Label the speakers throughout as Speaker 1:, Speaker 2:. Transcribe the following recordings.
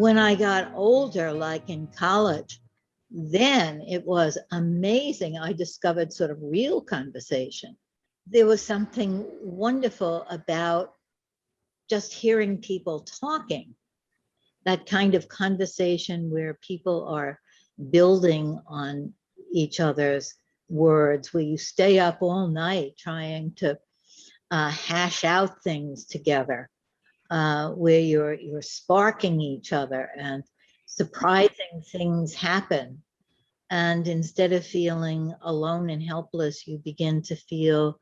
Speaker 1: When I got older, like in college, then it was amazing. I discovered sort of real conversation. There was something wonderful about just hearing people talking, that kind of conversation where people are building on each other's words, where you stay up all night trying to hash out things together, where you're sparking each other and surprising things happen. And instead of feeling alone and helpless, you begin to feel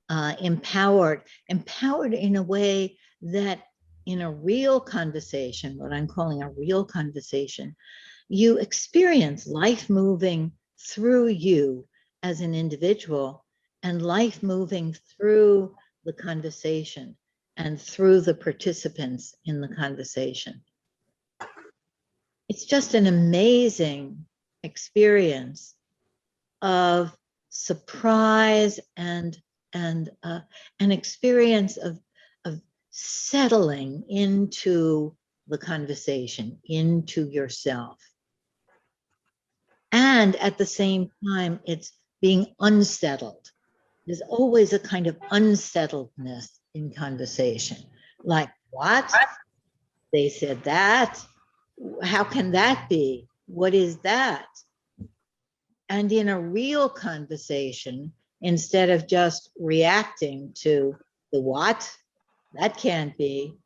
Speaker 1: empowered in a way that in a real conversation, what I'm calling a real conversation, you experience life moving through you as an individual and life moving through the conversation and through the participants in the conversation. It's just an amazing experience of surprise and an experience of settling into the conversation, into yourself. And at the same time, it's being unsettled. There's always a kind of unsettledness in conversation. Like, what? They said that? How can that be? What is that? And in a real conversation, instead of just reacting to the what, that can't be,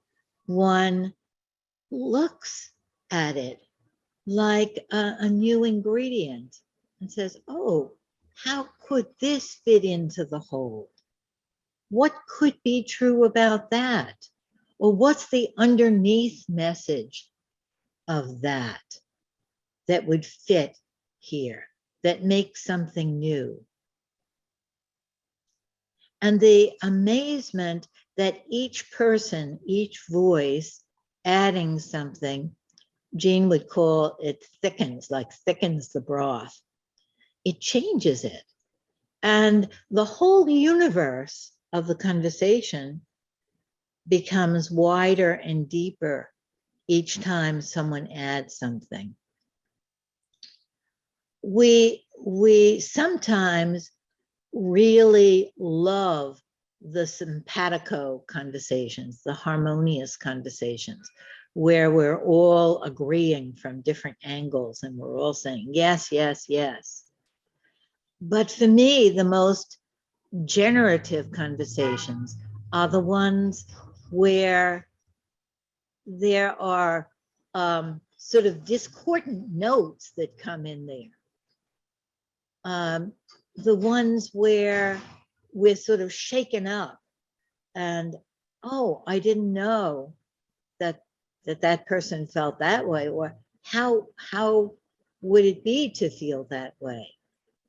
Speaker 1: one looks at it like a new ingredient and says, oh, how could this fit into the whole? What could be true about that? Or what's the underneath message of that that would fit here, that makes something new? And the amazement that each person, each voice adding something, Jean would call it thickens, like thickens the broth. It changes it. And the whole universe of the conversation becomes wider and deeper each time someone adds something. We sometimes really love the simpatico conversations, the harmonious conversations, where we're all agreeing from different angles and we're all saying, yes, yes, yes. But for me, the most generative conversations are the ones where there are sort of discordant notes that come in there. The ones where we're sort of shaken up and, oh, I didn't know that person felt that way, or how would it be to feel that way?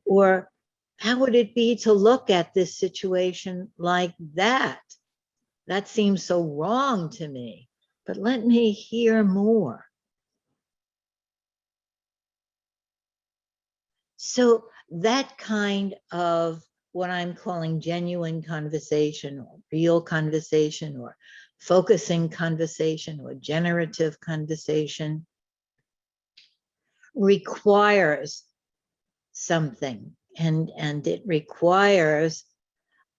Speaker 1: Or how would it be to look at this situation like that? That seems so wrong to me, but let me hear more. So that kind of what I'm calling genuine conversation or real conversation or focusing conversation or generative conversation requires something, and it requires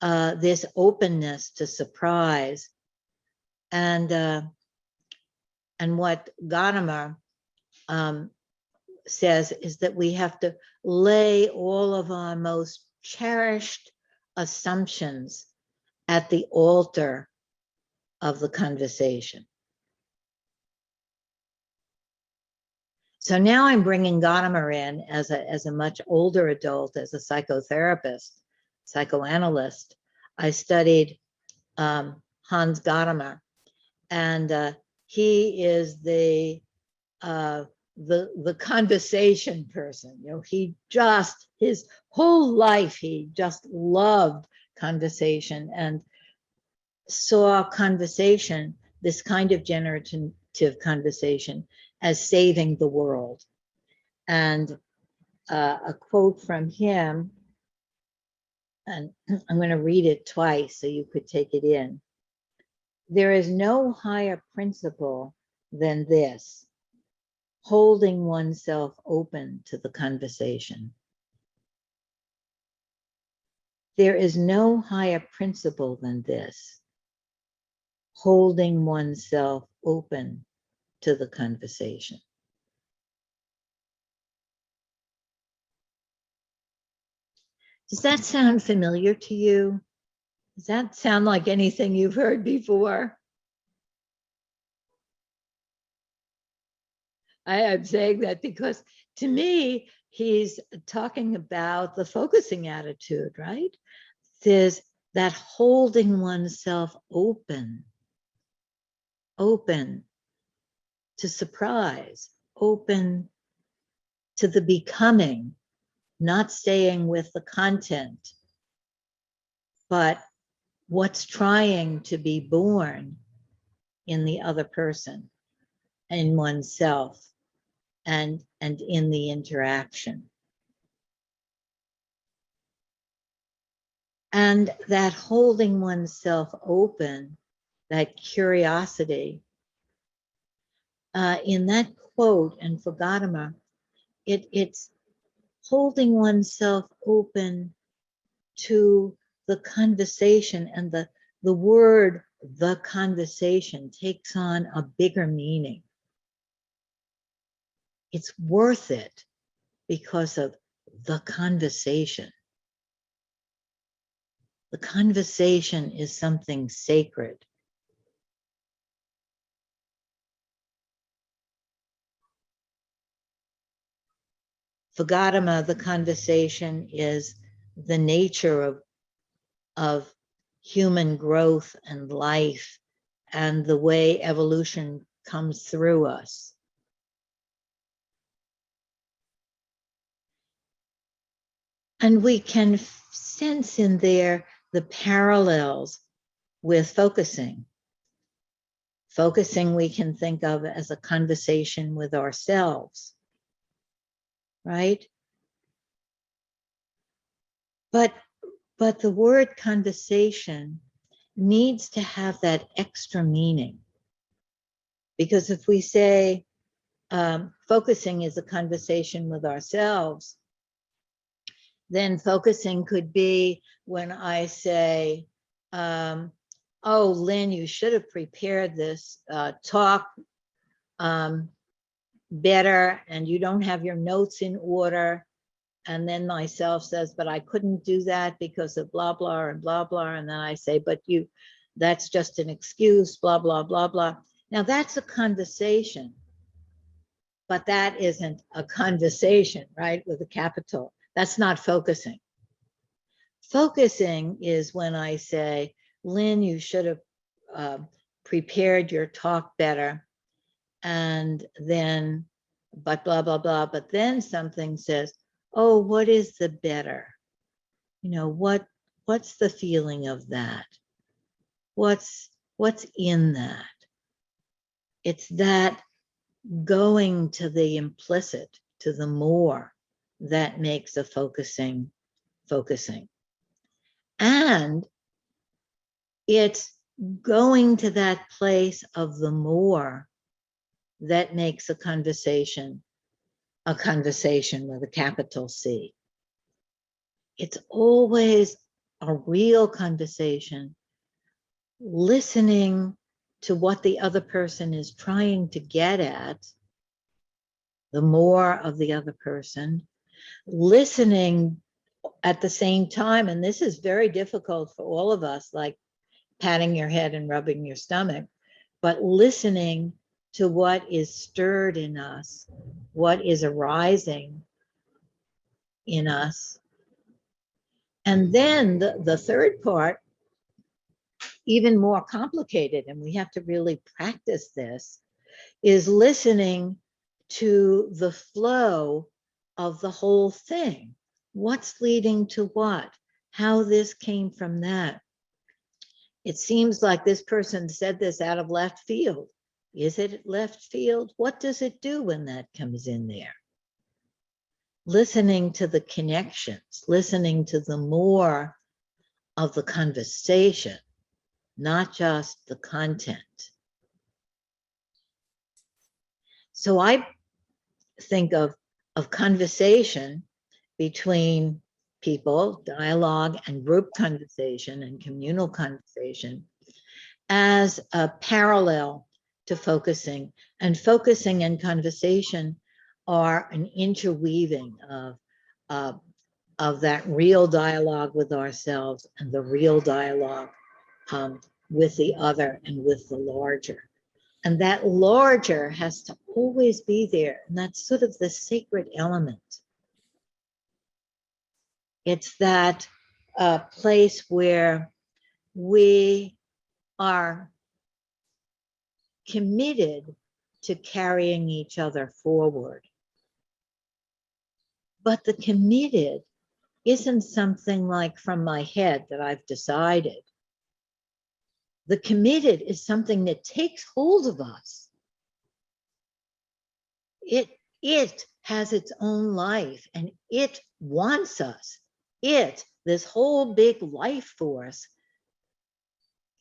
Speaker 1: this openness to surprise. And what Gadamer says is that we have to lay all of our most cherished assumptions at the altar of the conversation. So now I'm bringing Gadamer in as a much older adult, as a psychotherapist, psychoanalyst. I studied Hans Gadamer, and he is the conversation person. You know, he just, his whole life, he just loved conversation and saw conversation, this kind of generative conversation, as saving the world. And a quote from him, and I'm going to read it twice so you could take it in. There is no higher principle than this: holding oneself open to the conversation. There is no higher principle than this, holding oneself open to the conversation. Does that sound familiar to you? Does that sound like anything you've heard before? I'm saying that because to me, he's talking about the focusing attitude, right? There's that holding oneself open to surprise, open to the becoming, not staying with the content, but what's trying to be born in the other person, in oneself, and in the interaction. And that holding oneself open, that curiosity, in that quote, and for Gadamer, it's holding oneself open to the conversation, and the word the conversation takes on a bigger meaning. It's worth it because of the conversation. The conversation is something sacred. For Gadamer, the conversation is the nature of human growth and life and the way evolution comes through us. And we can sense in there the parallels with focusing. Focusing we can think of as a conversation with ourselves, right? But the word conversation needs to have that extra meaning. Because if we say focusing is a conversation with ourselves, then focusing could be when I say, oh, Lynn, you should have prepared this talk better, and you don't have your notes in order. And then myself says, but I couldn't do that because of blah, blah, and blah, blah. And then I say, but that's just an excuse, blah, blah, blah, blah. Now that's a conversation, but that isn't a conversation, right? With a capital. That's not focusing. Focusing is when I say, Lynn, you should have prepared your talk better. And then, but blah, blah, blah. But then something says, oh, what is the better? You know, what's the feeling of that? What's in that? It's that going to the implicit, to the more, that makes a focusing. And it's going to that place of the more that makes a conversation with a capital C. It's always a real conversation, listening to what the other person is trying to get at, the more of the other person, listening at the same time. And this is very difficult for all of us, like patting your head and rubbing your stomach, but listening to what is stirred in us, what is arising in us. And then the third part, even more complicated, and we have to really practice this, is listening to the flow of the whole thing. What's leading to what? How this came from that. It seems like this person said this out of left field. Is it left field? What does it do when that comes in there? Listening to the connections, listening to the more of the conversation, not just the content. So I think of conversation between people, dialogue and group conversation and communal conversation as a parallel to focusing. And focusing and conversation are an interweaving of that real dialogue with ourselves and the real dialogue with the other and with the larger. And that larger has to always be there. And that's sort of the sacred element. It's that place where we are committed to carrying each other forward. But the committed isn't something like from my head that I've decided. The committed is something that takes hold of us. It has its own life and it wants us. This whole big life force,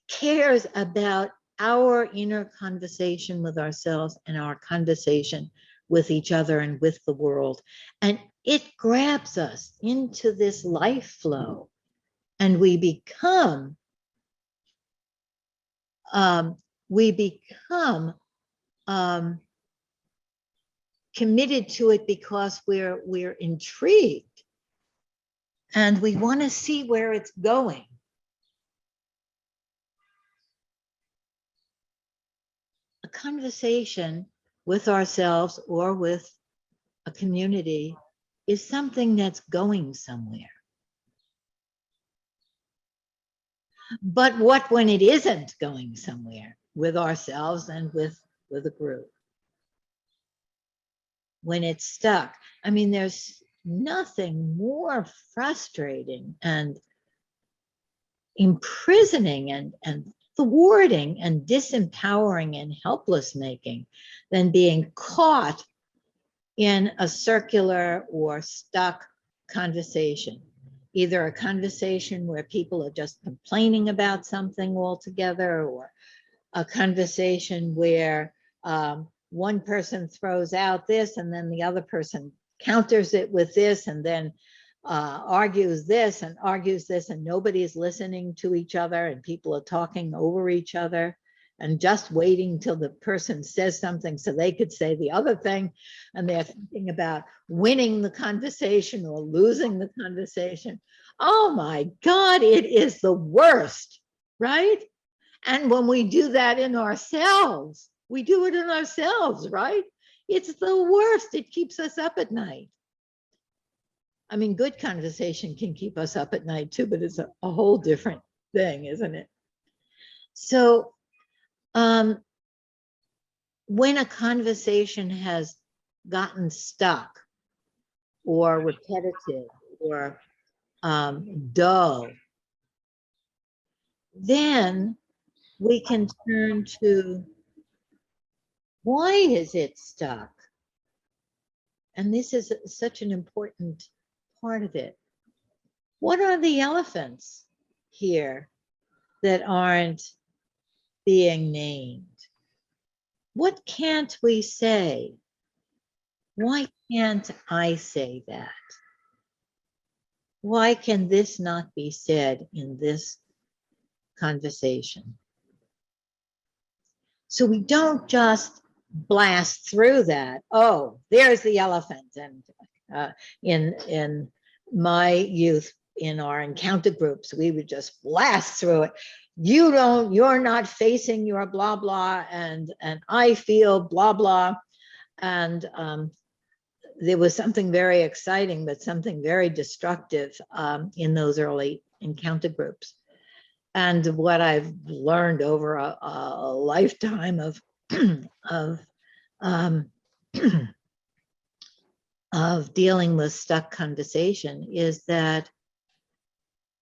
Speaker 1: cares about our inner conversation with ourselves and our conversation with each other and with the world. And it grabs us into this life flow and we become committed to it because we're intrigued and we want to see where it's going. A conversation with ourselves or with a community is something that's going somewhere. But what when it isn't going somewhere with ourselves and with a group? When it's stuck. I mean, there's nothing more frustrating and imprisoning and thwarting and disempowering and helpless making than being caught in a circular or stuck conversation. Either a conversation where people are just complaining about something altogether, or a conversation where one person throws out this and then the other person counters it with this and then argues this and nobody's listening to each other and people are talking over each other and just waiting till the person says something so they could say the other thing, and they're thinking about winning the conversation or losing the conversation. Oh my God, it is the worst, right? And when we do that in ourselves, we do it in ourselves, right? It's the worst. It keeps us up at night. I mean, good conversation can keep us up at night too, but it's a whole different thing, isn't it? So when a conversation has gotten stuck or repetitive or dull, then we can turn to, why is it stuck? And this is such an important part of it. What are the elephants here that aren't being named? What can't we say? Why can't I say that? Why can this not be said in this conversation? So we don't just blast through that. Oh, there's the elephant. And in my youth, in our encounter groups, we would just blast through it. You're not facing your blah, blah, and I feel blah, blah. And there was something very exciting, but something very destructive in those early encounter groups. And what I've learned over a lifetime of dealing with stuck conversation is that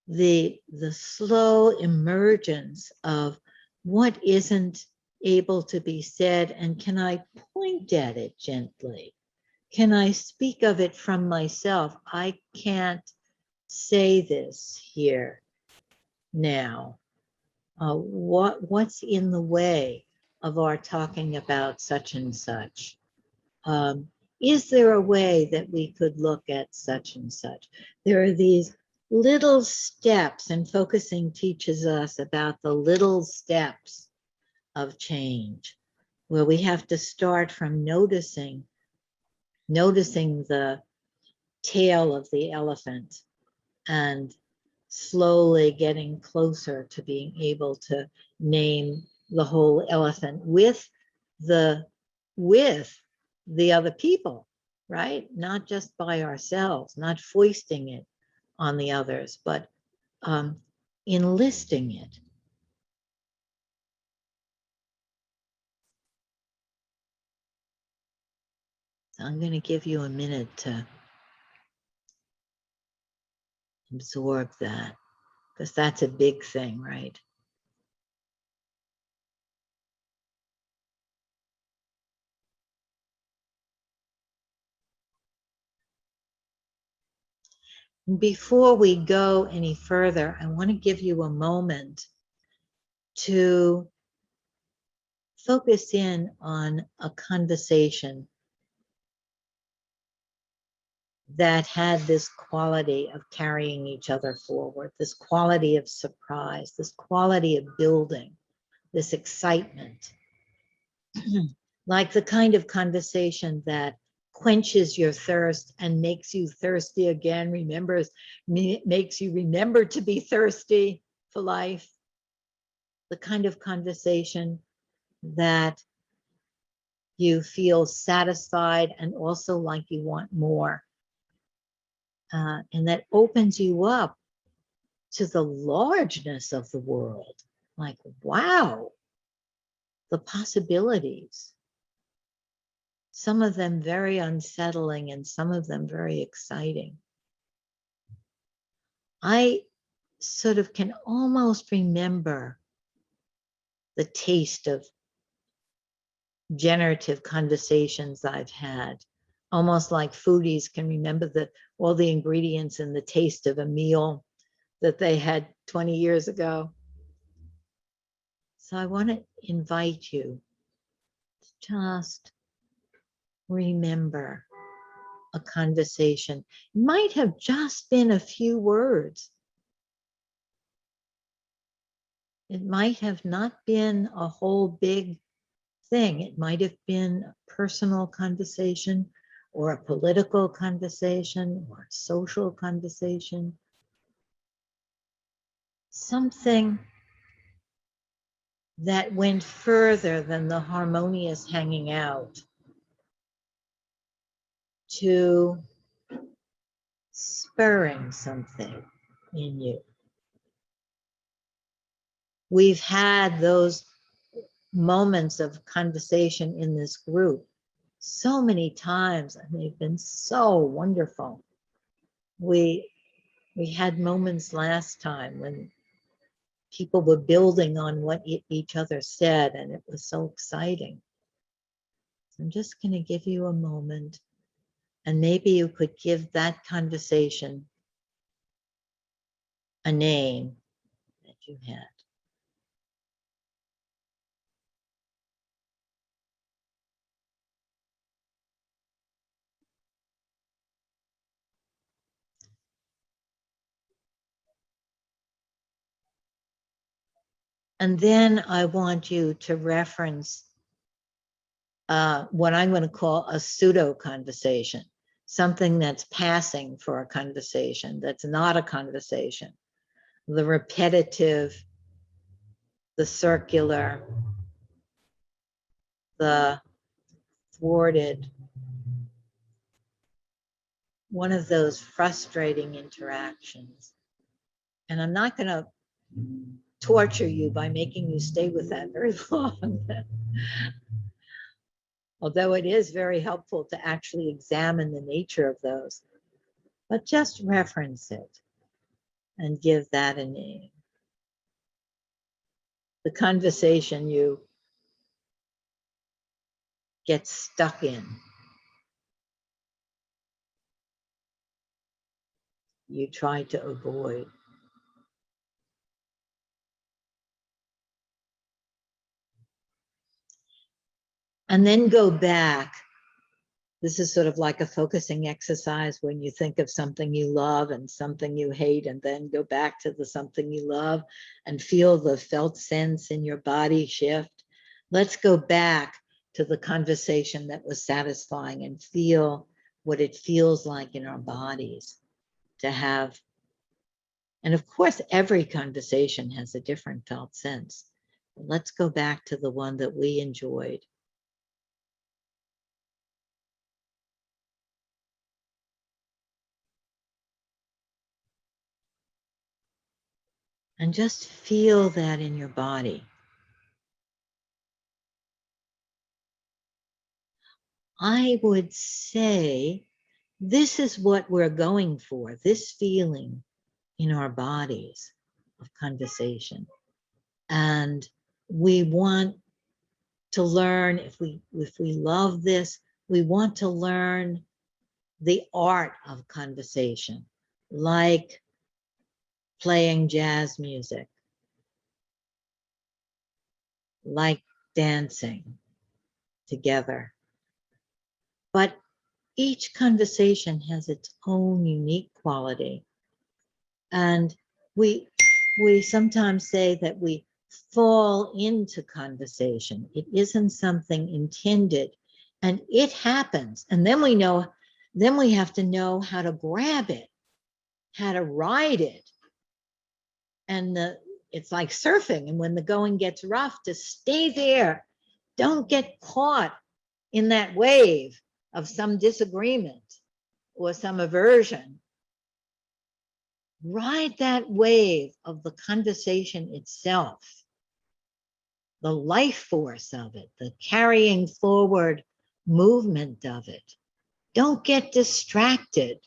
Speaker 1: the slow emergence of what isn't able to be said, and can I point at it gently? Can I speak of it from myself? I can't say this here now. What's in the way of our talking about such and such? is there a way that we could look at such and such? There are these little steps, and focusing teaches us about the little steps of change, where we have to start from noticing the tail of the elephant and slowly getting closer to being able to name the whole elephant with the other people, right? Not just by ourselves, not foisting it on the others, but enlisting it. So I'm going to give you a minute to absorb that, because that's a big thing, right? Before we go any further, I want to give you a moment to focus in on a conversation that had this quality of carrying each other forward, this quality of surprise, this quality of building, this excitement. Like the kind of conversation that quenches your thirst and makes you thirsty again, makes you remember to be thirsty for life. The kind of conversation that you feel satisfied and also like you want more. And that opens you up to the largeness of the world. Like, wow, the possibilities. Some of them very unsettling and some of them very exciting. I sort of can almost remember the taste of generative conversations I've had, almost like foodies can remember all the ingredients and the taste of a meal that they had 20 years ago. So I want to invite you to just remember a conversation. It might have just been a few words. It might have not been a whole big thing. It might have been a personal conversation or a political conversation or a social conversation. Something that went further than the harmonious hanging out to spurring something in you. We've had those moments of conversation in this group so many times, and they've been so wonderful. We had moments last time when people were building on what each other said, and it was so exciting. So I'm just going to give you a moment, and maybe you could give that conversation a name that you had. And then I want you to reference what I'm going to call a pseudo conversation, something that's passing for a conversation, that's not a conversation. The repetitive, the circular, the thwarted, one of those frustrating interactions. And I'm not going to torture you by making you stay with that very long. Although it is very helpful to actually examine the nature of those. But just reference it and give that a name. The conversation you get stuck in, you try to avoid. And then go back This is sort of like a focusing exercise when you think of something you love and something you hate, and then go back to the something you love and feel the felt sense in your body shift. Let's go back to the conversation that was satisfying and feel what it feels like in our bodies to have. And of course, every conversation has a different felt sense. Let's go back to the one that we enjoyed. And just feel that in your body. I would say this is what we're going for, this feeling in our bodies of conversation. And we want to learn, if we love this, we want to learn the art of conversation, like playing jazz music, like dancing together. But each conversation has its own unique quality. And we sometimes say that we fall into conversation. It isn't something intended, and it happens. And then we have to know how to grab it, how to ride it. And it's like surfing. And when the going gets rough, to stay there. Don't get caught in that wave of some disagreement or some aversion. Ride that wave of the conversation itself, the life force of it, the carrying forward movement of it. Don't get distracted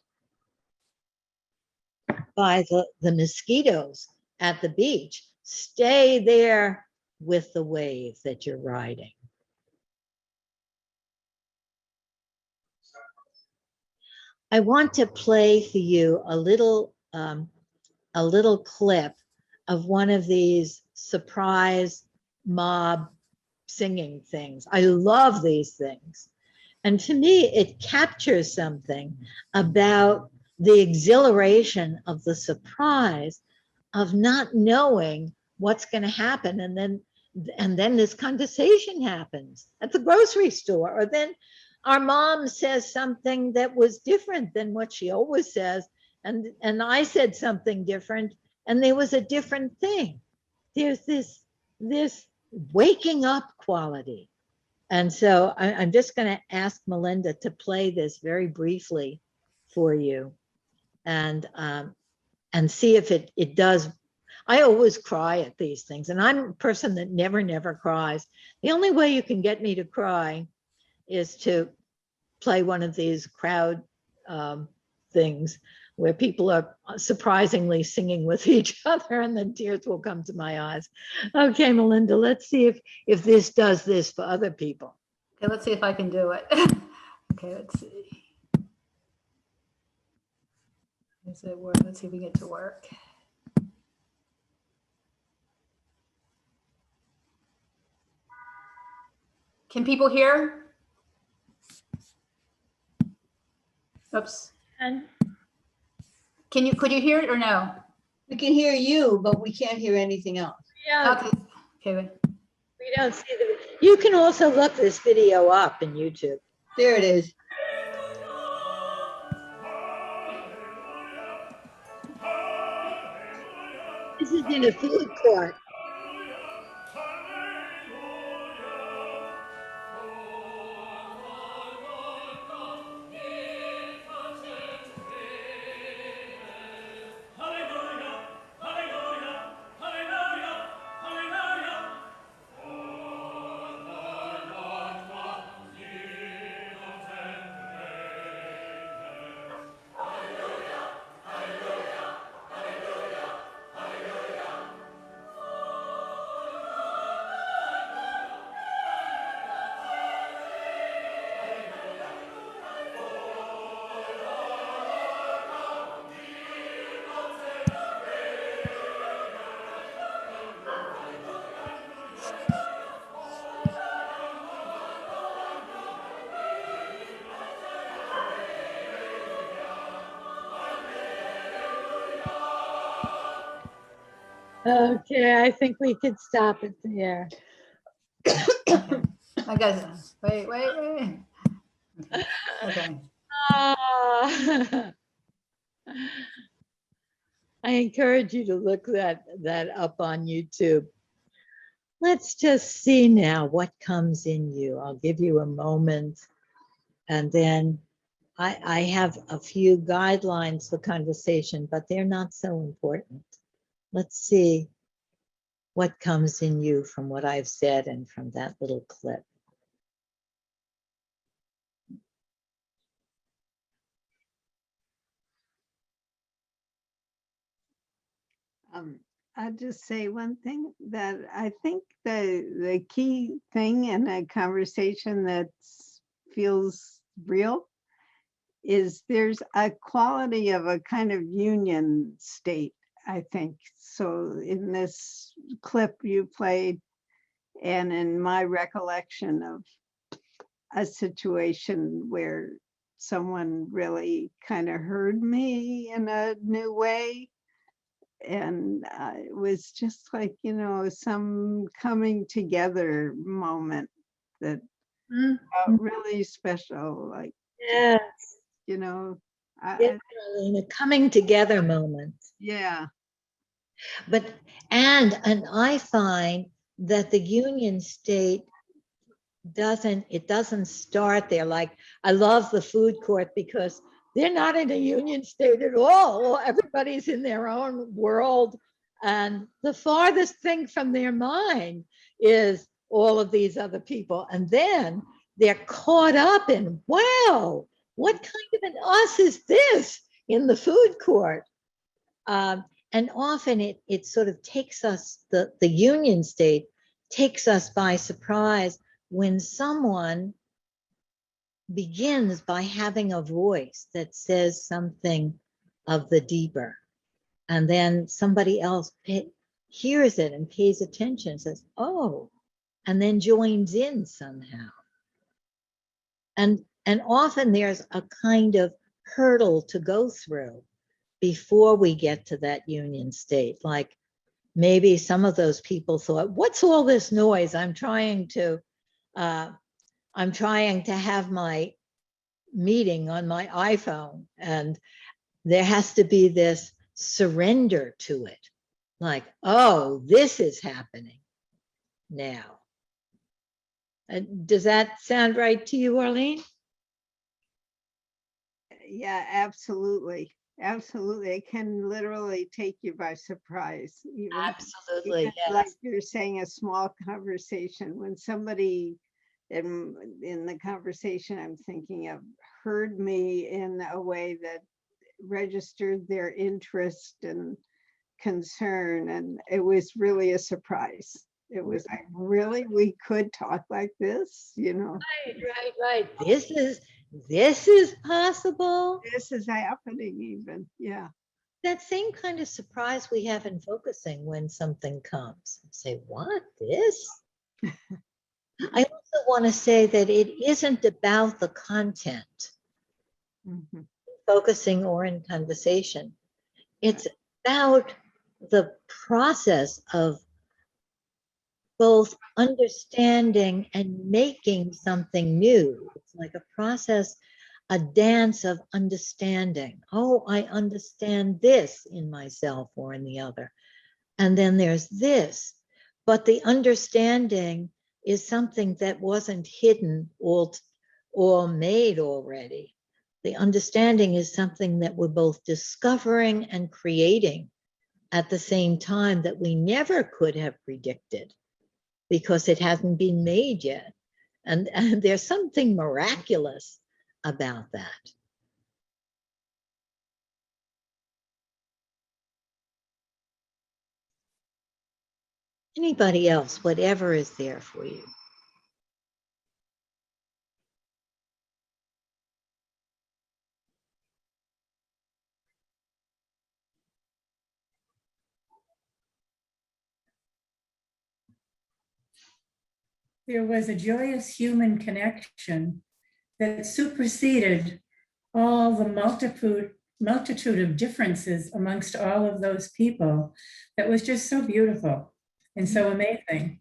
Speaker 1: by the mosquitoes at the beach. Stay there with the wave that you're riding. I want to play for you a little clip of one of these surprise mob singing things. I love these things. And to me, it captures something about the exhilaration of the surprise of not knowing what's going to happen. And then this conversation happens at the grocery store, or then our mom says something that was different than what she always says. And I said something different, and there was a different thing. There's this waking up quality. And so I'm just going to ask Melinda to play this very briefly for you, and see if it does. I always cry at these things, and I'm a person that never cries. The only way you can get me to cry is to play one of these crowd things where people are surprisingly singing with each other, and then tears will come to my eyes. Okay, Melinda, let's see if this does this for other people.
Speaker 2: Okay, let's see if I can do it. Okay, let's see. Is it work? Let's see if we get to work. Can people hear? Oops.
Speaker 1: And
Speaker 2: Could you hear it or no?
Speaker 3: We can hear you, but we can't hear anything else.
Speaker 1: yeah,
Speaker 2: Okay. Okay.
Speaker 1: we don't see the. You can also look this video up in YouTube.
Speaker 3: There it is.
Speaker 1: This is in a food court. Okay, I think we could stop it there.
Speaker 2: Okay. I guess, wait. Okay.
Speaker 1: Ah. I encourage you to look that up on YouTube. Let's just see now what comes in you. I'll give you a moment, and then I have a few guidelines for conversation, but they're not so important. Let's see what comes in you from what I've said and from that little clip.
Speaker 4: I'll just say one thing that I think the key thing in a conversation that feels real is there's a quality of a kind of union state, I think. So in this clip you played, and in my recollection of a situation where someone really kind of heard me in a new way, and it was just like, some coming together moment that felt really special, like,
Speaker 1: Yeah,
Speaker 4: you know I,
Speaker 1: definitely a coming together moment.
Speaker 4: yeah.
Speaker 1: But and I find that the union state doesn't start there. Like, I love the food court because they're not in a union state at all. Everybody's in their own world, and the farthest thing from their mind is all of these other people, and then they're caught up in, wow, what kind of an us is this in the food court. And often it sort of takes us, the union state takes us by surprise when someone begins by having a voice that says something of the deeper, and then somebody else hears it and pays attention and says, oh, and then joins in somehow. And often there's a kind of hurdle to go through before we get to that union state. Like, maybe some of those people thought, what's all this noise? I'm trying to have my meeting on my iPhone, and there has to be this surrender to it. Like, oh, this is happening now. Does that sound right to you, Arlene?
Speaker 4: Yeah, absolutely. It can literally take you by surprise,
Speaker 1: Absolutely,
Speaker 4: even
Speaker 1: yes.
Speaker 4: like you're saying, a small conversation when somebody in the conversation I'm thinking of heard me in a way that registered their interest and concern, and it was really a surprise. It was like, really, we could talk like this,
Speaker 1: Right. This is possible.
Speaker 4: this is happening even. Yeah.
Speaker 1: That same kind of surprise we have in focusing when something comes. Say, what, this? I also want to say that it isn't about the content,
Speaker 4: Mhm.
Speaker 1: focusing or in conversation. It's about the process of both understanding and making something new. It's like a process, a dance of understanding. Oh, I understand this in myself or in the other. And then there's this. But the understanding is something that wasn't hidden or made already. The understanding is something that we're both discovering and creating at the same time, that we never could have predicted because it hasn't been made yet. And there's something miraculous about that. Anybody else, whatever is there for you?
Speaker 5: There was a joyous human connection that superseded all the multitude multitude of differences amongst all of those people that was just so beautiful and so amazing.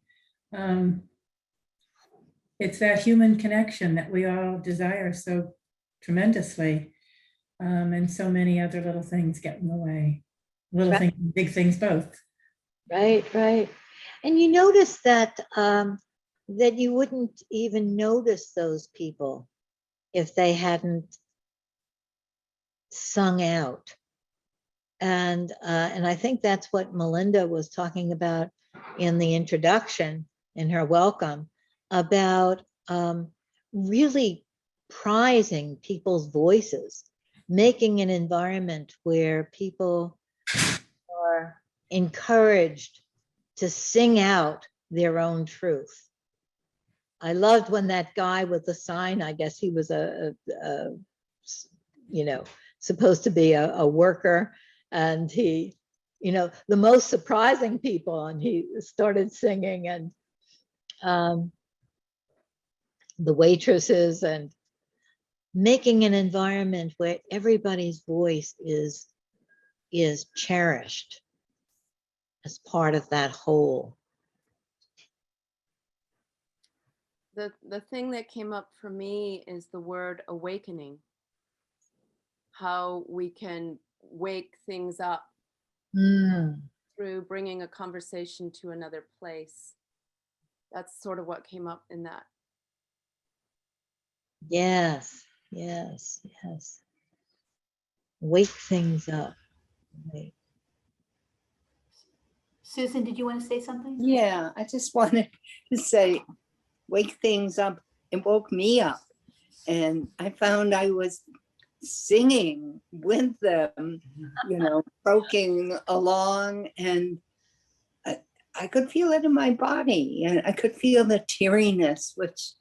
Speaker 5: It's that human connection that we all desire so tremendously. And so many other little things get in the way. Little
Speaker 1: Right.
Speaker 5: things, big things, both.
Speaker 1: Right, right. And you notice that that you wouldn't even notice those people if they hadn't sung out. And I think that's what Melinda was talking about in the introduction, in her welcome, about really prizing people's voices, making an environment where people are encouraged to sing out their own truth. I loved when that guy with the sign, I guess he was supposed to be a worker, and he, the most surprising people, and he started singing, and the waitresses, and making an environment where everybody's voice is cherished as part of that whole.
Speaker 6: The thing that came up for me is the word awakening. How we can wake things up through bringing a conversation to another place. That's sort of what came up in that.
Speaker 1: Yes, yes, yes. Wake things up. Right.
Speaker 2: Susan, did you want to say something?
Speaker 7: Yeah, I just wanted to say, wake things up. It woke me up. And I found I was singing with them, croaking along. And I could feel it in my body. And I could feel the teariness, which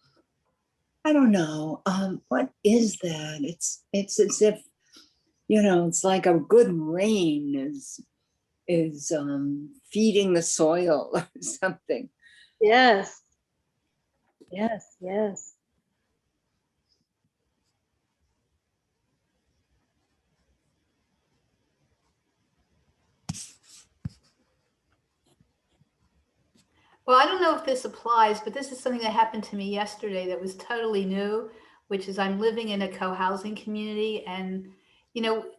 Speaker 7: I don't know. What is that? It's as if, it's like a good rain is feeding the soil or something.
Speaker 1: Yes, yes, yes.
Speaker 2: Well, I don't know if this applies, but this is something that happened to me yesterday that was totally new, which is I'm living in a co-housing community, and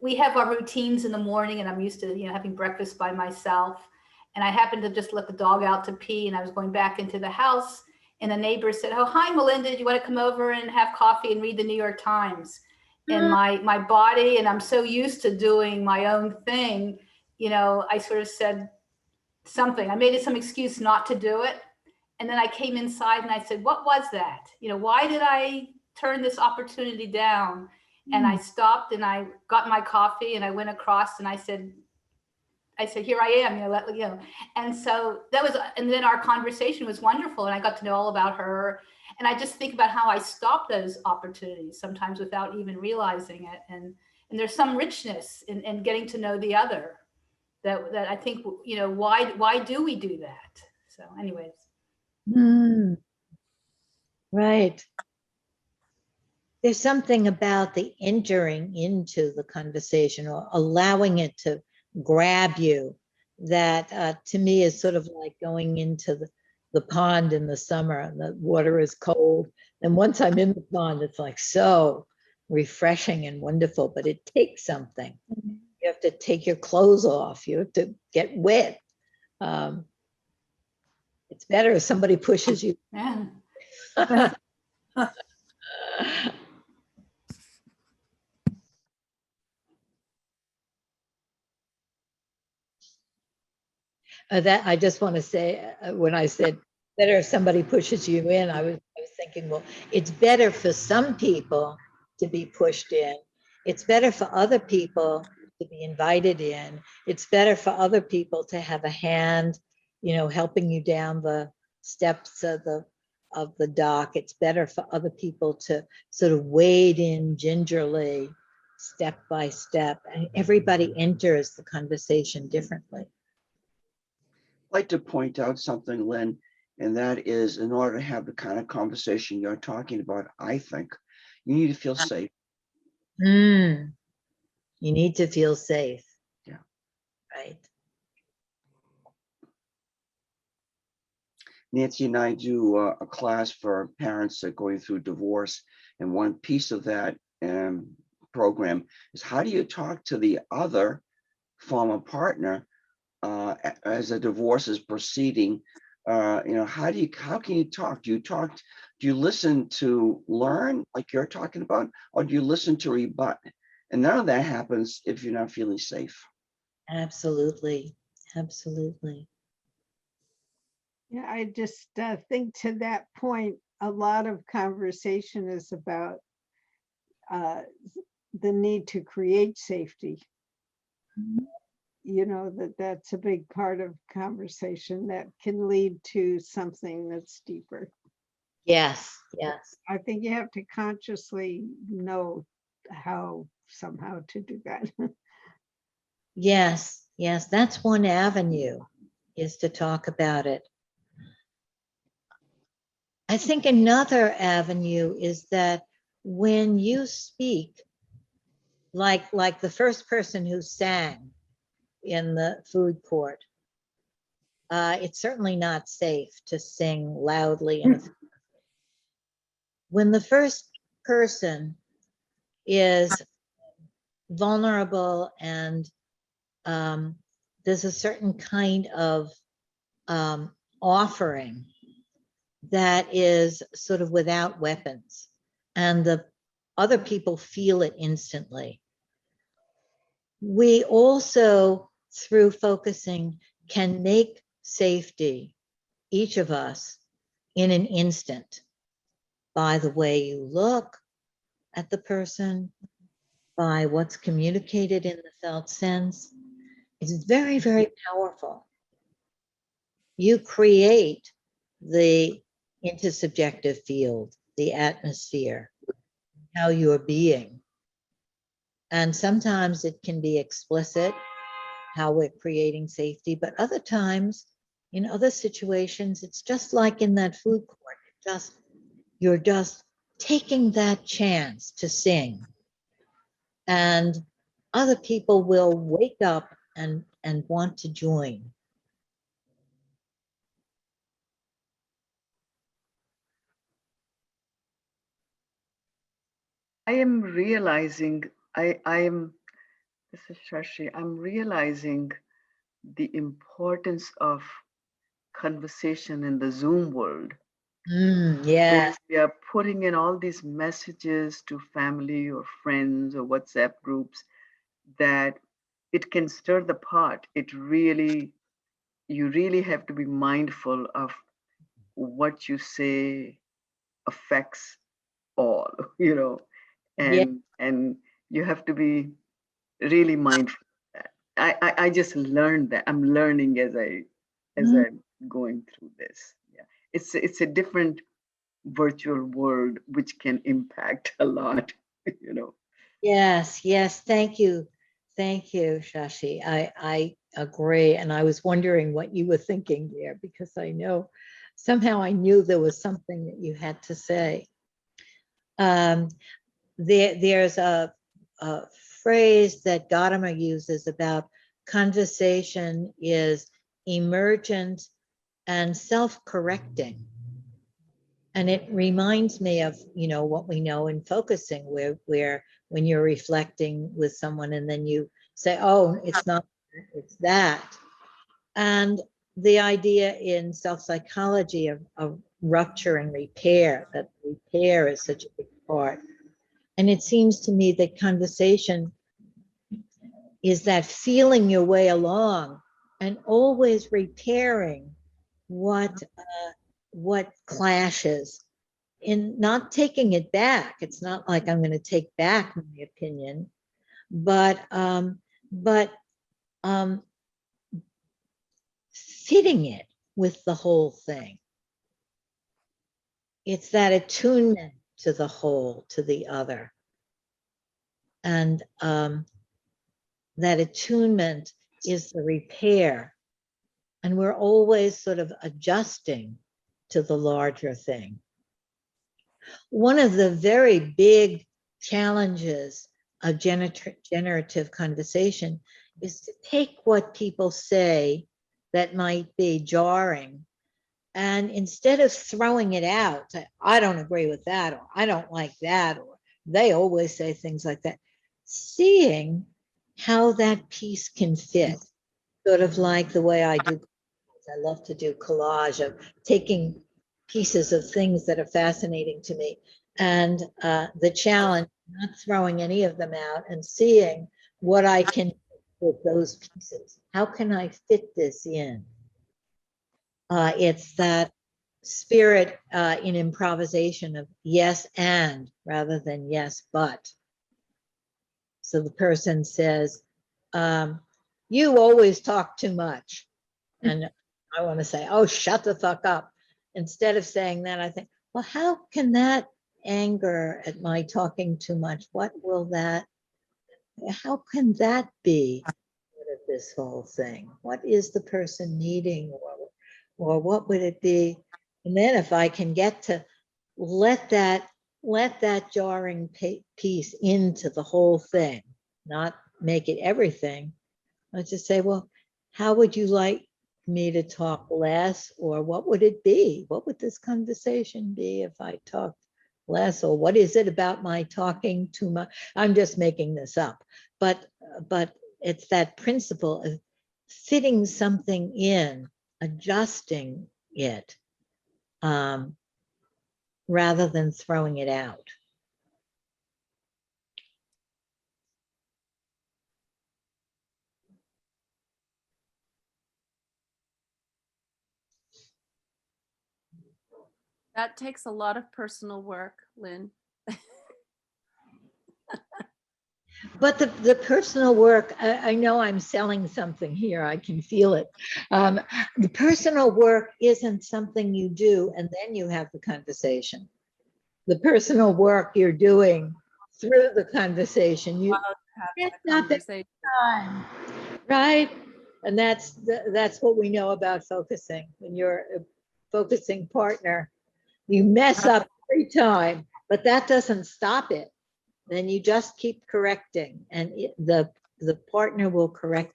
Speaker 2: we have our routines in the morning, and I'm used to having breakfast by myself. And I happened to just let the dog out to pee, and I was going back into the house, and a neighbor said, "Oh, hi, Melinda, do you want to come over and have coffee and read the New York Times?" And my body, and I'm so used to doing my own thing, I sort of said something. I made it some excuse not to do it. And then I came inside and I said, what was that? Why did I turn this opportunity down? And I stopped and I got my coffee and I went across and I said, here I am, And so that was, and then our conversation was wonderful and I got to know all about her. And I just think about how I stop those opportunities sometimes without even realizing it. And there's some richness in getting to know the other that I think, why do we do that? So anyways.
Speaker 1: Right. There's something about the entering into the conversation or allowing it to grab you that to me is sort of like going into the pond in the summer and the water is cold. And once I'm in the pond, it's like so refreshing and wonderful, but it takes something. You have to take your clothes off. You have to get wet. It's better if somebody pushes you.
Speaker 2: Yeah.
Speaker 1: That I just want to say, when I said better if somebody pushes you in, I was thinking, well, it's better for some people to be pushed in. It's better for other people to be invited in. It's better for other people to have a hand, helping you down the steps of the dock. It's better for other people to sort of wade in gingerly, step by step, and everybody enters the conversation differently.
Speaker 8: I'd like to point out something, Lynn, and that is in order to have the kind of conversation you're talking about, I think you need to feel safe.
Speaker 1: You need to feel safe.
Speaker 8: Yeah.
Speaker 1: Right.
Speaker 8: Nancy and I do a class for parents that are going through divorce. And one piece of that program is how do you talk to the other former partner as a divorce is proceeding? How can you talk? Do you listen to learn like you're talking about, or do you listen to rebut? And none of that happens if you're not feeling safe.
Speaker 1: Absolutely. Absolutely.
Speaker 4: Yeah, I just think to that point, a lot of conversation is about the need to create safety. You know, that's a big part of conversation that can lead to something that's deeper.
Speaker 1: Yes. Yes.
Speaker 4: I think you have to consciously know how somehow to do that.
Speaker 1: Yes. Yes. That's one avenue, is to talk about it. I think another avenue is that when you speak, like the first person who sang in the food court, it's certainly not safe to sing loudly in a food court. When the first person is vulnerable and there's a certain kind of offering that is sort of without weapons, and the other people feel it instantly. We also, through focusing, can make safety, each of us, in an instant, by the way you look at the person, by what's communicated in the felt sense. It's very, very powerful. You create the intersubjective field, the atmosphere, how you're being. And sometimes it can be explicit, how we're creating safety, but other times, in other situations, it's just like in that food court, you're just taking that chance to sing. And other people will wake up and want to join.
Speaker 9: I am realizing, this is Shashi, I'm realizing the importance of conversation in the Zoom world. Where
Speaker 1: Yes.
Speaker 9: we are putting in all these messages to family or friends or WhatsApp groups that it can stir the pot. You really have to be mindful of what you say affects all,
Speaker 1: Yeah.
Speaker 9: and you have to be really mindful of that. I just learned that. I'm learning as I'm going through this. Yeah, it's a different virtual world which can impact a lot.
Speaker 1: Yes. Yes. Thank you. Thank you, Shashi. I agree. And I was wondering what you were thinking there, because I know somehow I knew there was something that you had to say. There's a phrase that Gadamer uses about conversation is emergent and self-correcting. And it reminds me of, what we know in focusing, where when you're reflecting with someone and then you say, oh, it's not, it's that. And the idea in self-psychology of rupture and repair, that repair is such a big part. And it seems to me that conversation is that feeling your way along and always repairing what clashes, in not taking it back. It's not like I'm going to take back my opinion, but fitting it with the whole thing. It's that attunement to the whole, to the other. And that attunement is the repair. And we're always sort of adjusting to the larger thing. One of the very big challenges a generative conversation is to take what people say that might be jarring, and instead of throwing it out, say, I don't agree with that, or I don't like that, or they always say things like that, seeing how that piece can fit, sort of like the way I do. I love to do collage of taking pieces of things that are fascinating to me, and the challenge, not throwing any of them out and seeing what I can do with those pieces. How can I fit this in? It's that spirit in improvisation of yes and rather than yes but. So the person says, you always talk too much. And I want to say, oh, shut the fuck up. Instead of saying that, I think, well, how can that anger at my talking too much? What will that, how can that be part of this whole thing? What is the person needing, or what would it be? And then if I can get to let that jarring piece into the whole thing, not make it everything, I just say, well, how would you like me to talk less, or what would it be? What would this conversation be if I talked less, or what is it about my talking too much? I'm just making this up, but it's that principle of fitting something in, adjusting it, rather than throwing it out.
Speaker 6: That takes a lot of personal work, Lynn.
Speaker 1: But the personal work, I know I'm selling something here. I can feel it. The personal work isn't something you do and then you have the conversation. The personal work you're doing through the conversation. You it's not the time, right? And that's what we know about focusing. When you're a focusing partner, you mess up every time, but that doesn't stop it. Then you just keep correcting, and the partner will correct.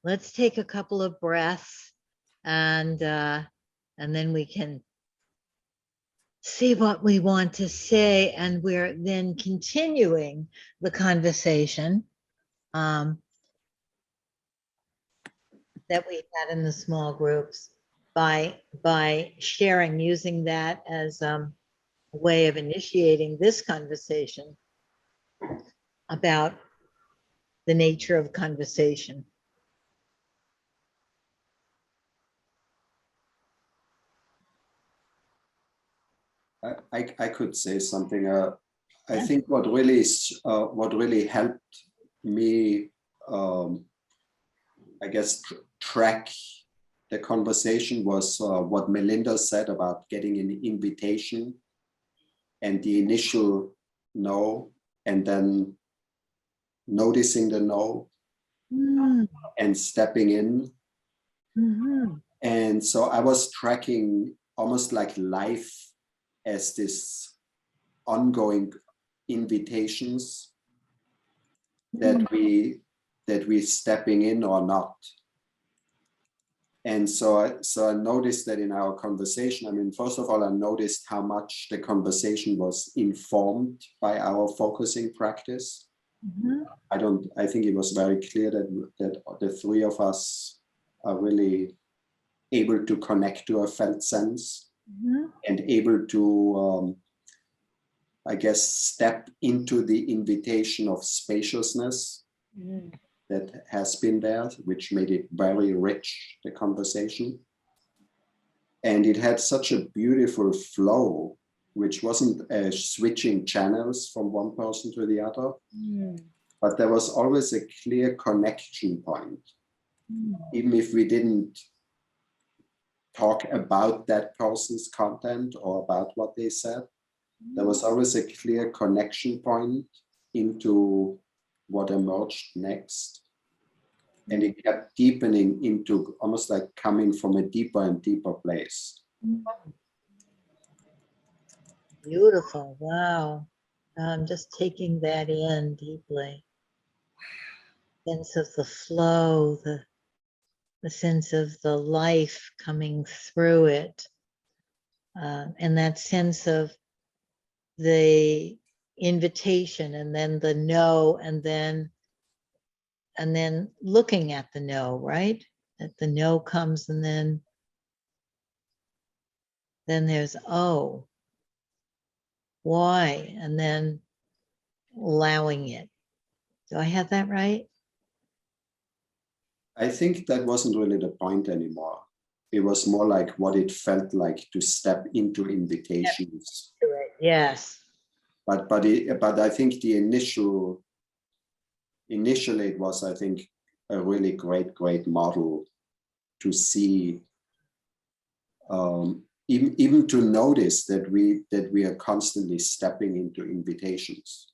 Speaker 1: Let's take a couple of breaths, and then we can see what we want to say, and we're then continuing the conversation that we had in the small groups by sharing, using that as a way of initiating this conversation about the nature of conversation.
Speaker 10: I could say something. I think what really helped me, I guess, track the conversation was what Melinda said about getting an invitation and the initial no, and then noticing the no and stepping in. And so I was tracking almost like life as this ongoing invitations that we stepping in or not. And so I noticed that in our conversation, I mean, first of all, I noticed how much the conversation was informed by our focusing practice. I think it was very clear that the three of us are really able to connect to a felt sense and able to, I guess, step into the invitation of spaciousness that has been there, which made it very rich, the conversation. And it had such a beautiful flow, which wasn't switching channels from one person to the other, but there was always a clear connection point. Even if we didn't talk about that person's content or about what they said, there was always a clear connection point into what emerged next. And it kept deepening into almost like coming from a deeper and deeper place.
Speaker 1: Beautiful. Wow. I'm just taking that in deeply. Sense of the flow, the sense of the life coming through it. And that sense of the invitation and then the no, and then looking at the no, right? That the no comes and then there's, oh, why? And then allowing it. Do I have that right?
Speaker 10: I think that wasn't really the point anymore. It was more like what it felt like to step into invitations.
Speaker 1: Yes.
Speaker 10: But I think the initially it was, I think, a really great model to see, even to notice that we are constantly stepping into invitations.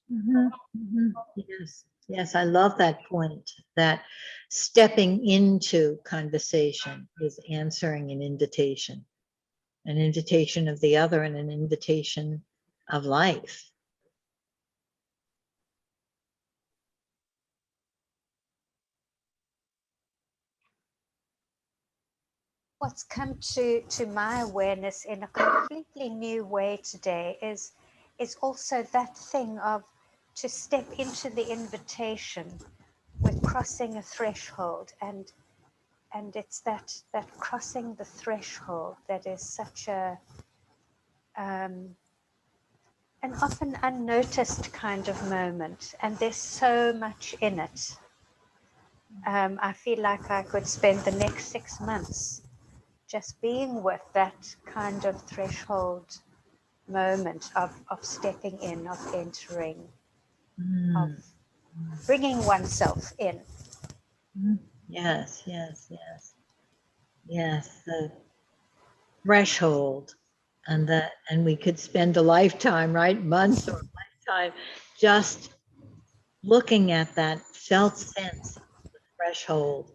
Speaker 1: Yes. Yes, I love that point, that stepping into conversation is answering an invitation of the other and an invitation of life.
Speaker 11: What's come to my awareness in a completely new way today is also that thing of to step into the invitation with crossing a threshold, and it's that crossing the threshold that is such a an often unnoticed kind of moment, and there's so much in it. I feel like I could spend the next 6 months just being with that kind of threshold moment of stepping in, of entering, of bringing oneself in.
Speaker 1: Yes, yes, yes. Yes, the threshold, and we could spend a lifetime, right? Months or a lifetime just looking at that felt sense of the threshold.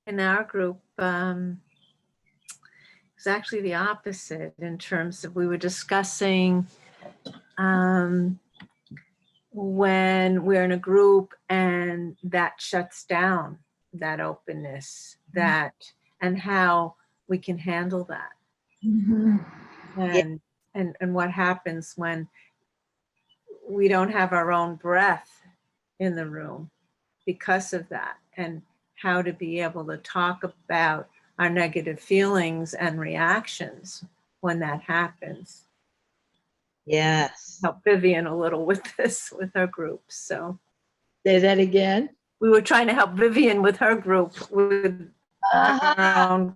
Speaker 12: In our group, it was actually the opposite in terms of we were discussing when we're in a group and that shuts down that openness, that, and how we can handle that. And what happens when we don't have our own breath in the room because of that, and how to be able to talk about our negative feelings and reactions when that happens.
Speaker 1: Yes.
Speaker 12: Help Vivian a little with this, with her group. So
Speaker 1: say that again.
Speaker 12: We were trying to help Vivian with her group, with her own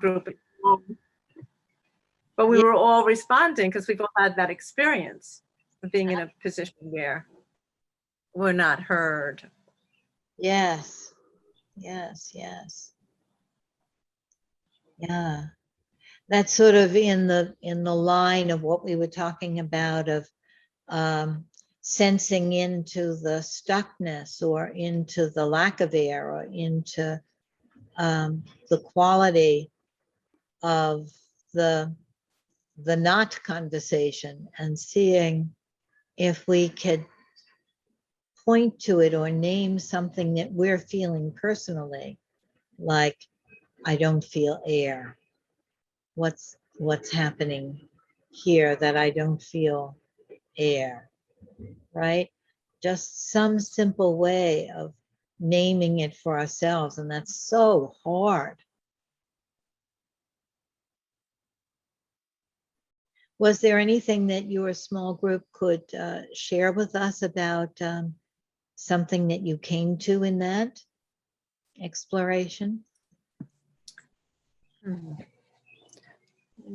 Speaker 12: group. But we were all responding because we've all had that experience of being in a position where we're not heard.
Speaker 1: Yes, yes, yes. Yeah, that's sort of in the line of what we were talking about of sensing into the stuckness or into the lack of air or into the quality of the not conversation, and seeing if we could point to it or name something that we're feeling personally, like, I don't feel air. What's happening here that I don't feel air, right? Just some simple way of naming it for ourselves, and that's so hard. Was there anything that your small group could share with us about something that you came to in that exploration?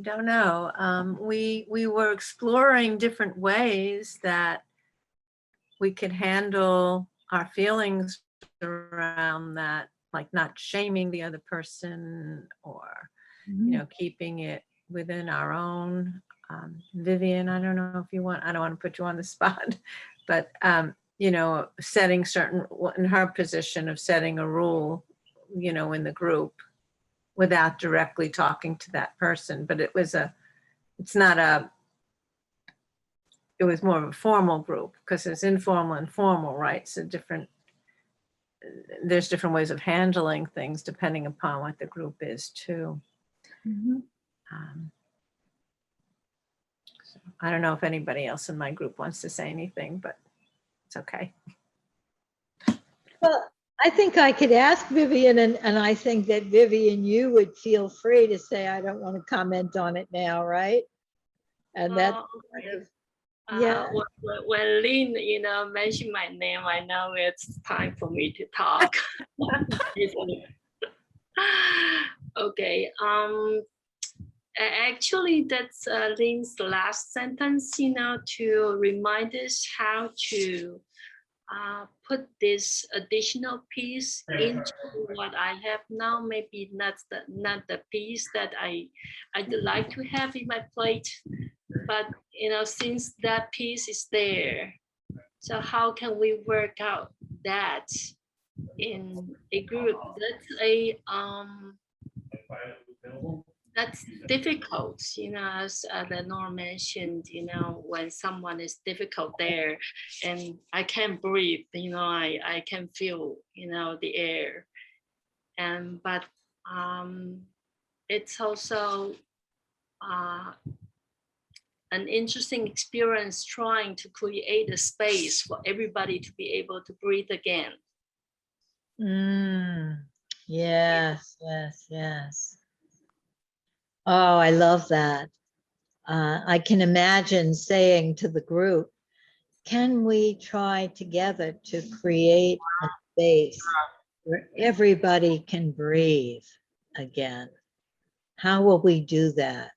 Speaker 12: Don't know. We were exploring different ways that we could handle our feelings around that, like not shaming the other person, or you know, keeping it within our own. Vivian, I don't know if you want, I don't want to put you on the spot, but you know, setting certain, in her position of setting a rule, you know, in the group, without directly talking to that person. But it was it's not a, it was more of a formal group, because it's informal and formal, right? So there's different ways of handling things depending upon what the group is too. So I don't know if anybody else in my group wants to say anything, but it's okay.
Speaker 1: Well, I think I could ask Vivian, and I think that Vivian, you would feel free to say, I don't want to comment on it now, right? And that kind of, yeah.
Speaker 13: When Lynn, mentioned my name, I know it's time for me to talk. Okay. Actually, that's Lynn's last sentence. To remind us how to put this additional piece into what I have now. Maybe not the piece that I'd like to have in my plate, but since that piece is there, so how can we work out that in a group? That's difficult, as Lenore mentioned, when someone is difficult there and I can't breathe, I can feel, the air. But it's also an interesting experience trying to create a space for everybody to be able to breathe again.
Speaker 1: Yes, yes, yes. Oh, I love that. I can imagine saying to the group, can we try together to create a space where everybody can breathe again? How will we do that?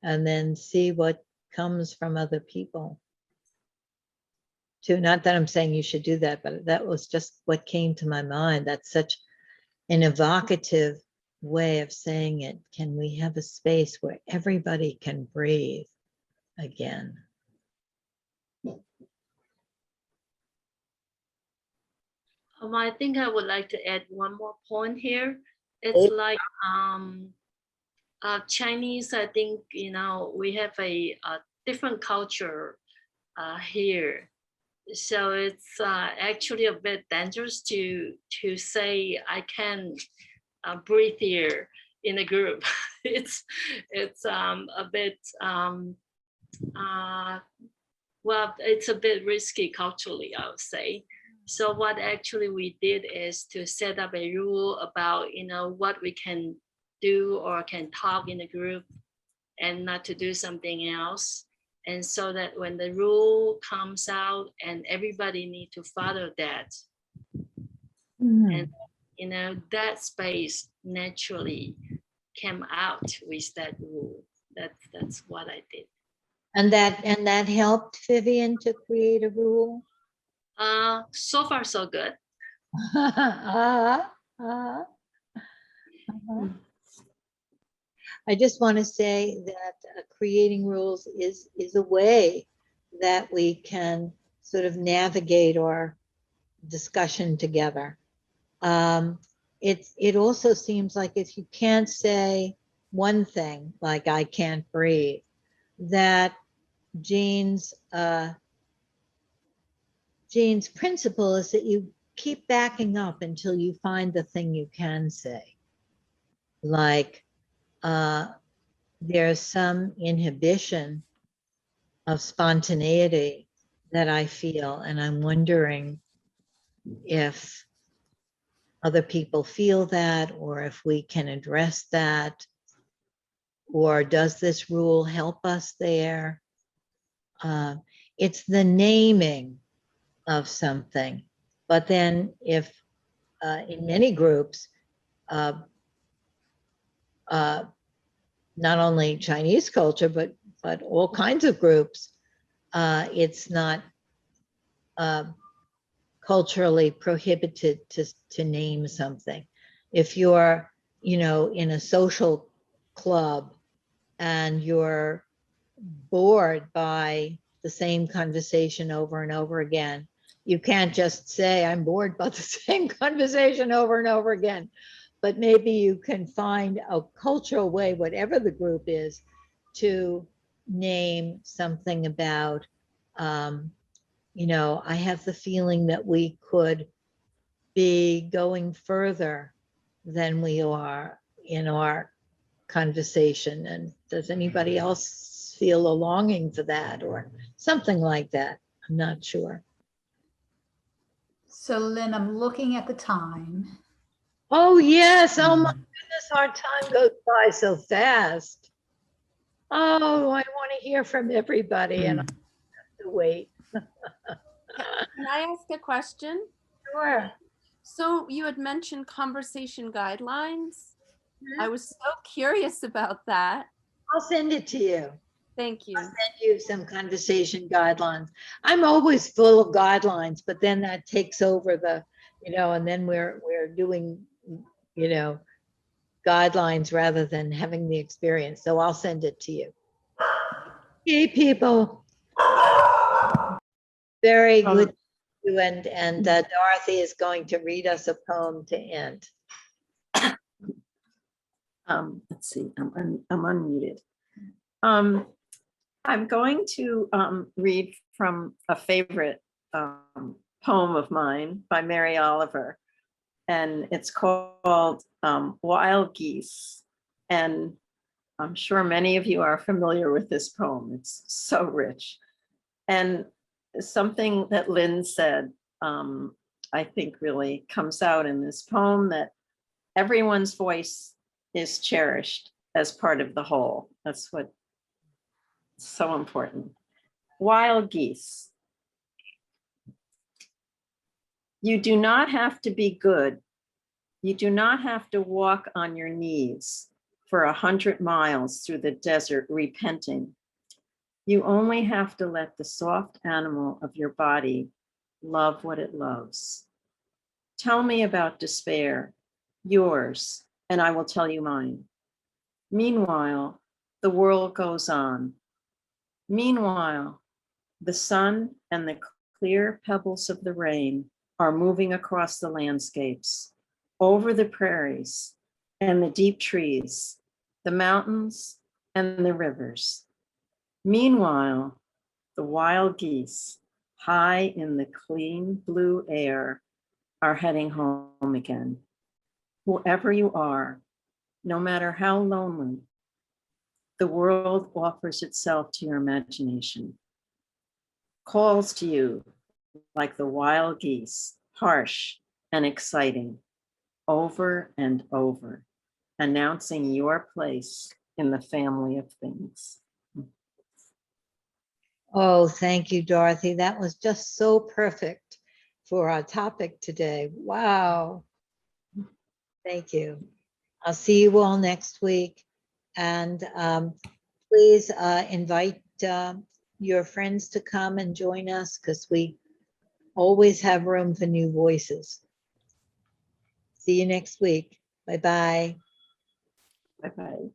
Speaker 1: And then see what comes from other people. Not that I'm saying you should do that, but that was just what came to my mind. That's such an evocative way of saying it. Can we have a space where everybody can breathe again?
Speaker 13: I think I would like to add one more point here. It's like Chinese, I think, we have a different culture here. So it's actually a bit dangerous to say I can breathe here in a group. It's a bit well, it's a bit risky culturally, I would say. So what actually we did is to set up a rule about what we can do or can talk in a group and not to do something else. And so that when the rule comes out and everybody need to follow that, and that space naturally came out with that rule. That's what I did.
Speaker 1: And that helped Vivian to create a rule?
Speaker 13: So far so good.
Speaker 1: I just want to say that creating rules is a way that we can sort of navigate our discussion together. It also seems like if you can't say one thing, like I can't breathe, that Jean's principle is that you keep backing up until you find the thing you can say. Like there's some inhibition of spontaneity that I feel, and I'm wondering if other people feel that, or if we can address that, or does this rule help us there? It's the naming of something, but then if in many groups, not only Chinese culture, but all kinds of groups, it's not culturally prohibited to name something. If you're, in a social club and you're bored by the same conversation over and over again, you can't just say, I'm bored by the same conversation over and over again. but maybe you can find a cultural way, whatever the group is, to name something about, you know, I have the feeling that we could be going further than we are in our conversation. And does anybody else feel a longing for that or something like that? I'm not sure.
Speaker 2: So Lynn, I'm looking at the time.
Speaker 1: Oh, yes. Oh, my goodness. Our time goes by so fast. Oh, I want to hear from everybody and I have to wait.
Speaker 6: Can I ask a question?
Speaker 1: Sure.
Speaker 6: So you had mentioned conversation guidelines.
Speaker 1: Mm-hmm.
Speaker 6: I was so curious about that.
Speaker 1: I'll send it to you.
Speaker 6: Thank you.
Speaker 1: I'll send you some conversation guidelines. I'm always full of guidelines, but then that takes over the, you know, and then we're doing, you know, guidelines rather than having the experience. So I'll send it to you. Hey, people. Very good. And Dorothy is going to read us a poem to end.
Speaker 12: Let's see, I'm unmuted. I'm going to read from a favorite poem of mine by Mary Oliver, and it's called Wild Geese. And I'm sure many of you are familiar with this poem. It's so rich. And something that Lynn said, I think really comes out in this poem, that everyone's voice is cherished as part of the whole. That's what's so important. Wild geese. You do not have to be good. You do not have to walk on your knees for 100 miles through the desert repenting. You only have to let the soft animal of your body love what it loves. Tell me about despair, yours, and I will tell you mine. Meanwhile, the world goes on. Meanwhile, the sun and the clear pebbles of the rain are moving across the landscapes, over the prairies and the deep trees, the mountains and the rivers. Meanwhile, the wild geese, high in the clean blue air, are heading home again. Whoever you are, no matter how lonely, the world offers itself to your imagination, calls to you like the wild geese, harsh and exciting, over and over, announcing your place in the family of things.
Speaker 1: Oh, thank you, Dorothy. That was just so perfect for our topic today. Wow. Thank you. I'll see you all next week. And please invite your friends to come and join us, because we always have room for new voices. See you next week. Bye-bye.
Speaker 12: Bye-bye.